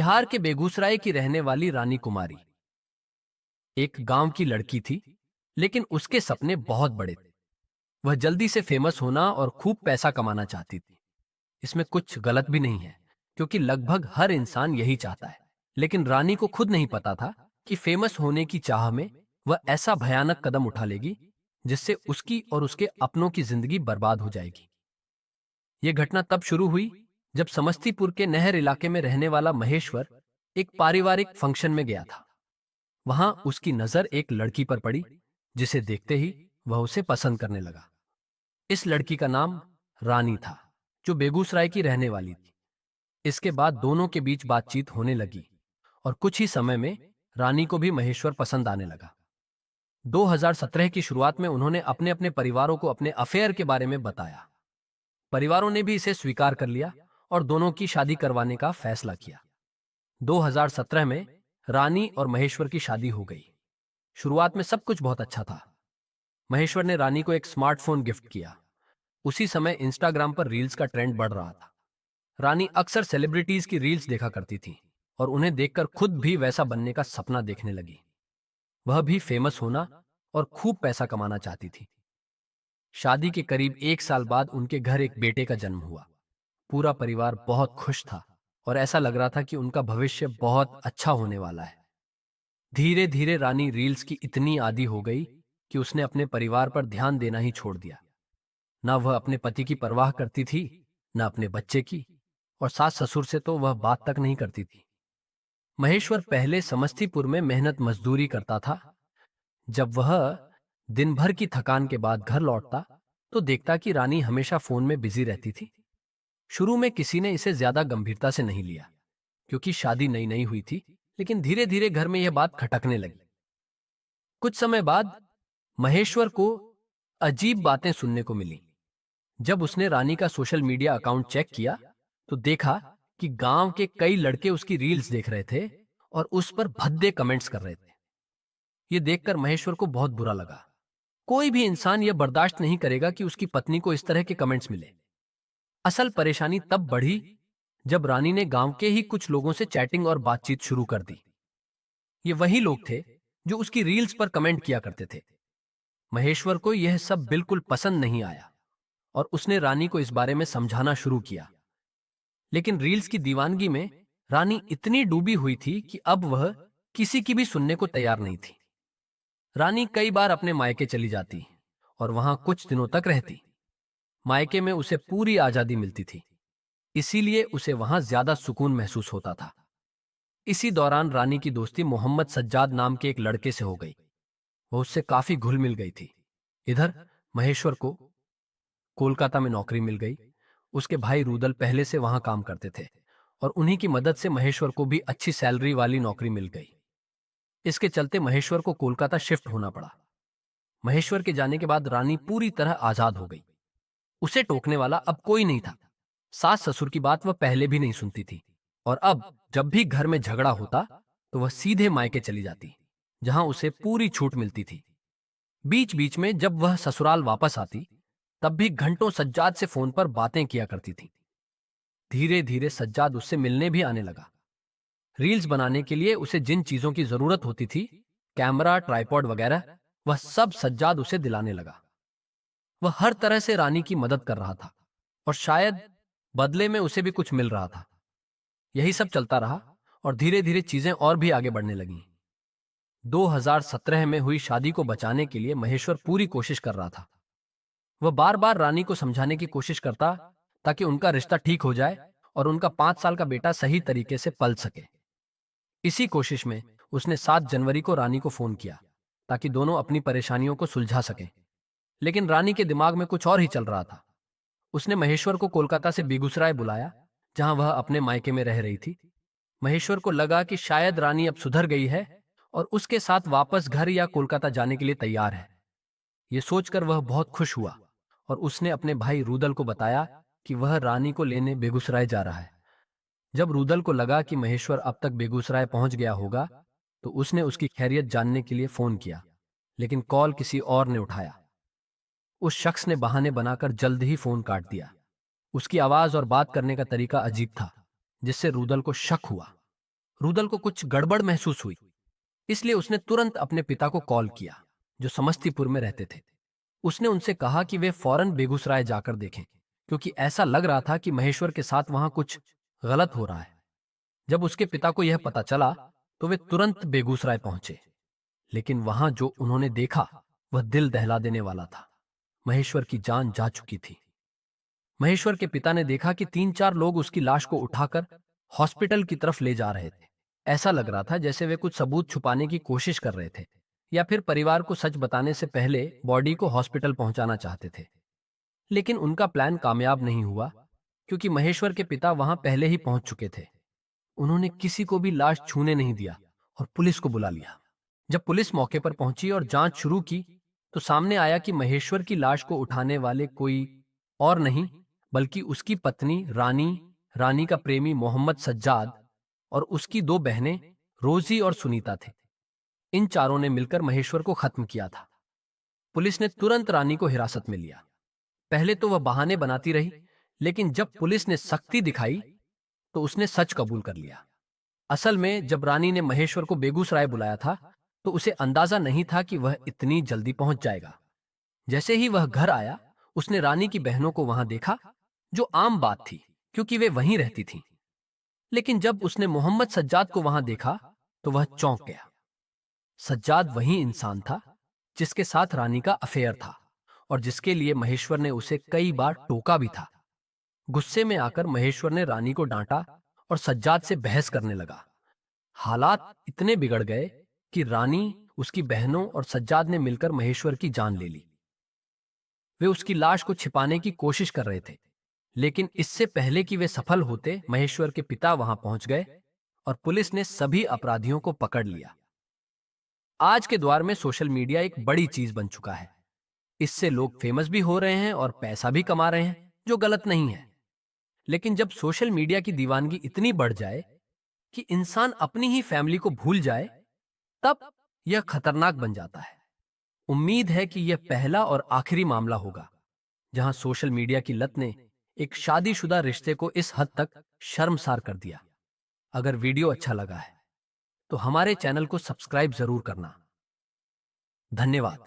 बिहार के बेगूसराय की रहने वाली रानी कुमारी एक गांव की लड़की थी, लेकिन उसके सपने बहुत बड़े थे। वह जल्दी से फेमस होना और खूब पैसा कमाना चाहती थी। इसमें कुछ गलत भी नहीं है, क्योंकि लगभग हर इंसान यही चाहता है। लेकिन रानी को खुद नहीं पता था कि फेमस होने की चाह में वह ऐसा भयानक कदम उठा लेगी जिससे उसकी और उसके अपनों की जिंदगी बर्बाद हो जाएगी। यह घटना तब शुरू हुई जब समस्तीपुर के नहर इलाके में रहने वाला महेश्वर एक पारिवारिक फंक्शन में गया था। वहां उसकी नजर एक लड़की पर पड़ी, जिसे देखते ही वह उसे पसंद करने लगा। इस लड़की का नाम रानी था, जो बेगूसराय की रहने वाली थी। इसके बाद दोनों के बीच बातचीत होने लगी और कुछ ही समय में रानी को भी महेश्वर पसंद आने लगा। 2017 की शुरुआत में उन्होंने अपने अपने परिवारों को अपने अफेयर के बारे में बताया। परिवारों ने भी इसे स्वीकार कर लिया और दोनों की शादी करवाने का फैसला किया। 2017 में रानी और महेश्वर की शादी हो गई। शुरुआत में सब कुछ बहुत अच्छा था। महेश्वर ने रानी को एक स्मार्टफोन गिफ्ट किया। उसी समय इंस्टाग्राम पर रील्स का ट्रेंड बढ़ रहा था। रानी अक्सर सेलिब्रिटीज की रील्स देखा करती थी और उन्हें देखकर खुद भी वैसा बनने का सपना देखने लगी। वह भी फेमस होना और खूब पैसा कमाना चाहती थी। शादी के करीब 1 साल बाद उनके घर एक बेटे का जन्म हुआ। पूरा परिवार बहुत खुश था और ऐसा लग रहा था कि उनका भविष्य बहुत अच्छा होने वाला है। धीरे धीरे रानी रील्स की इतनी आदी हो गई कि उसने अपने परिवार पर ध्यान देना ही छोड़ दिया। ना वह अपने पति की परवाह करती थी, ना अपने बच्चे की, और सास ससुर से तो वह बात तक नहीं करती थी। महेश्वर पहले समस्तीपुर में मेहनत मजदूरी करता था। जब वह दिन भर की थकान के बाद घर लौटता तो देखता कि रानी हमेशा फोन में बिजी रहती थी। शुरू में किसी ने इसे ज्यादा गंभीरता से नहीं लिया, क्योंकि शादी नई नई हुई थी, लेकिन धीरे धीरे घर में यह बात खटकने लगी। कुछ समय बाद महेश्वर को अजीब बातें सुनने को मिली। जब उसने रानी का सोशल मीडिया अकाउंट चेक किया तो देखा कि गांव के कई लड़के उसकी रील्स देख रहे थे और उस पर भद्दे कमेंट्स कर रहे थे। यह देखकर महेश्वर को बहुत बुरा लगा। कोई भी इंसान यह बर्दाश्त नहीं करेगा कि उसकी पत्नी को इस तरह के कमेंट्स मिले। असल परेशानी तब बढ़ी जब रानी ने गांव के ही कुछ लोगों से चैटिंग और बातचीत शुरू कर दी। ये वही लोग थे जो उसकी रील्स पर कमेंट किया करते थे। महेश्वर को यह सब बिल्कुल पसंद नहीं आया और उसने रानी को इस बारे में समझाना शुरू किया। लेकिन रील्स की दीवानगी में रानी इतनी डूबी हुई थी कि अब वह किसी की भी सुनने को तैयार नहीं थी। रानी कई बार अपने मायके चली जाती और वहां कुछ दिनों तक रहती। मायके में उसे पूरी आजादी मिलती थी, इसीलिए उसे वहां ज्यादा सुकून महसूस होता था। इसी दौरान रानी की दोस्ती मोहम्मद सज्जाद नाम के एक लड़के से हो गई। वह उससे काफी घुल मिल गई थी। इधर महेश्वर को कोलकाता में नौकरी मिल गई। उसके भाई रूदल पहले से वहां काम करते थे और उन्हीं की मदद से महेश्वर को भी अच्छी सैलरी वाली नौकरी मिल गई। इसके चलते महेश्वर को कोलकाता शिफ्ट होना पड़ा। महेश्वर के जाने के बाद रानी पूरी तरह आजाद हो गई। उसे टोकने वाला अब कोई नहीं था। सास ससुर की बात वह पहले भी नहीं सुनती थी और अब जब भी घर में झगड़ा होता तो वह सीधे मायके चली जाती, जहां उसे पूरी छूट मिलती थी। बीच बीच में जब वह ससुराल वापस आती तब भी घंटों सज्जाद से फोन पर बातें किया करती थी। धीरे धीरे सज्जाद उससे मिलने भी आने लगा। रील्स बनाने के लिए उसे जिन चीजों की जरूरत होती थी, कैमरा, ट्राइपॉड वगैरह, वह सब सज्जाद उसे दिलाने लगा। वह हर तरह से रानी की मदद कर रहा था और शायद बदले में उसे भी कुछ मिल रहा था। यही सब चलता रहा और धीरे धीरे चीजें और भी आगे बढ़ने लगीं। 2017 में हुई शादी को बचाने के लिए महेश्वर पूरी कोशिश कर रहा था। वह बार बार रानी को समझाने की कोशिश करता ताकि उनका रिश्ता ठीक हो जाए और उनका 5 साल का बेटा सही तरीके से पल सके। इसी कोशिश में उसने 7 जनवरी को रानी को फोन किया ताकि दोनों अपनी परेशानियों को सुलझा सकें। लेकिन रानी के दिमाग में कुछ और ही चल रहा था। उसने महेश्वर को कोलकाता से बेगूसराय बुलाया, जहां वह अपने मायके में रह रही थी। महेश्वर को लगा कि शायद रानी अब सुधर गई है और उसके साथ वापस घर या कोलकाता जाने के लिए तैयार है। यह सोचकर वह बहुत खुश हुआ और उसने अपने भाई रूदल को बताया कि वह रानी को लेने बेगूसराय जा रहा है। जब रूदल को लगा कि महेश्वर अब तक बेगूसराय पहुंच गया होगा तो उसने उसकी खैरियत जानने के लिए फोन किया, लेकिन कॉल किसी और ने उठाया। उस शख्स ने बहाने बनाकर जल्द ही फोन काट दिया। उसकी आवाज और बात करने का तरीका अजीब था, जिससे रूदल को शक हुआ। रुदल को कुछ गड़बड़ महसूस हुई, इसलिए उसने तुरंत अपने पिता को कॉल किया, जो समस्तीपुर में रहते थे। उसने उनसे कहा कि वे फौरन बेगूसराय जाकर देखें, क्योंकि ऐसा लग रहा था कि महेश्वर के साथ वहां कुछ गलत हो रहा है। जब उसके पिता को यह पता चला तो वे तुरंत बेगूसराय पहुंचे, लेकिन वहां जो उन्होंने देखा वह दिल दहला देने वाला था। महेश्वर की जान जा चुकी थी। महेश्वर के पिता ने देखा कि 3-4 लोग उसकी लाश को उठाकर हॉस्पिटल की तरफ ले जा रहे थे। ऐसा लग रहा था जैसे वे कुछ सबूत छुपाने की कोशिश कर रहे थे, या फिर परिवार को सच बताने से पहले बॉडी को हॉस्पिटल पहुंचाना चाहते थे। लेकिन उनका प्लान कामयाब नहीं हुआ, क्योंकि महेश्वर के पिता वहां पहले ही पहुंच चुके थे। उन्होंने किसी को भी लाश छूने नहीं दिया और पुलिस को बुला लिया। जब पुलिस मौके पर पहुंची और जांच शुरू की, तो सामने आया कि महेश्वर की लाश को उठाने वाले कोई और नहीं, बल्कि उसकी पत्नी रानी, रानी का प्रेमी मोहम्मद सज्जाद और उसकी 2 बहनें रोजी और सुनीता थे। इन चारों ने मिलकर महेश्वर को खत्म किया था। पुलिस ने तुरंत रानी को हिरासत में लिया। पहले तो वह बहाने बनाती रही, लेकिन जब पुलिस ने सख्ती दिखाई तो उसने सच कबूल कर लिया। असल में जब रानी ने महेश्वर को बेगूसराय बुलाया था, तो उसे अंदाजा नहीं था कि वह इतनी जल्दी पहुंच जाएगा। जैसे ही वह घर आया, उसने रानी की बहनों को वहां देखा, जो आम बात थी क्योंकि वे वहीं रहती थीं। लेकिन जब उसने मोहम्मद सज्जाद को वहां देखा तो वह चौंक गया। सज्जाद वही इंसान था जिसके साथ रानी का अफेयर था और जिसके लिए महेश्वर ने उसे कई बार टोका भी था। गुस्से में आकर महेश्वर ने रानी को डांटा और सज्जाद से बहस करने लगा। हालात इतने बिगड़ गए कि रानी, उसकी बहनों और सज्जाद ने मिलकर महेश्वर की जान ले ली। वे उसकी लाश को छिपाने की कोशिश कर रहे थे, लेकिन इससे पहले कि वे सफल होते, महेश्वर के पिता वहां पहुंच गए और पुलिस ने सभी अपराधियों को पकड़ लिया। आज के दौर में सोशल मीडिया एक बड़ी चीज बन चुका है। इससे लोग फेमस भी हो रहे हैं और पैसा भी कमा रहे हैं, जो गलत नहीं है। लेकिन जब सोशल मीडिया की दीवानगी इतनी बढ़ जाए कि इंसान अपनी ही फैमिली को भूल जाए, तब यह खतरनाक बन जाता है। उम्मीद है कि यह पहला और आखिरी मामला होगा जहां सोशल मीडिया की लत ने एक शादीशुदा रिश्ते को इस हद तक शर्मसार कर दिया। अगर वीडियो अच्छा लगा है तो हमारे चैनल को सब्सक्राइब जरूर करना। धन्यवाद।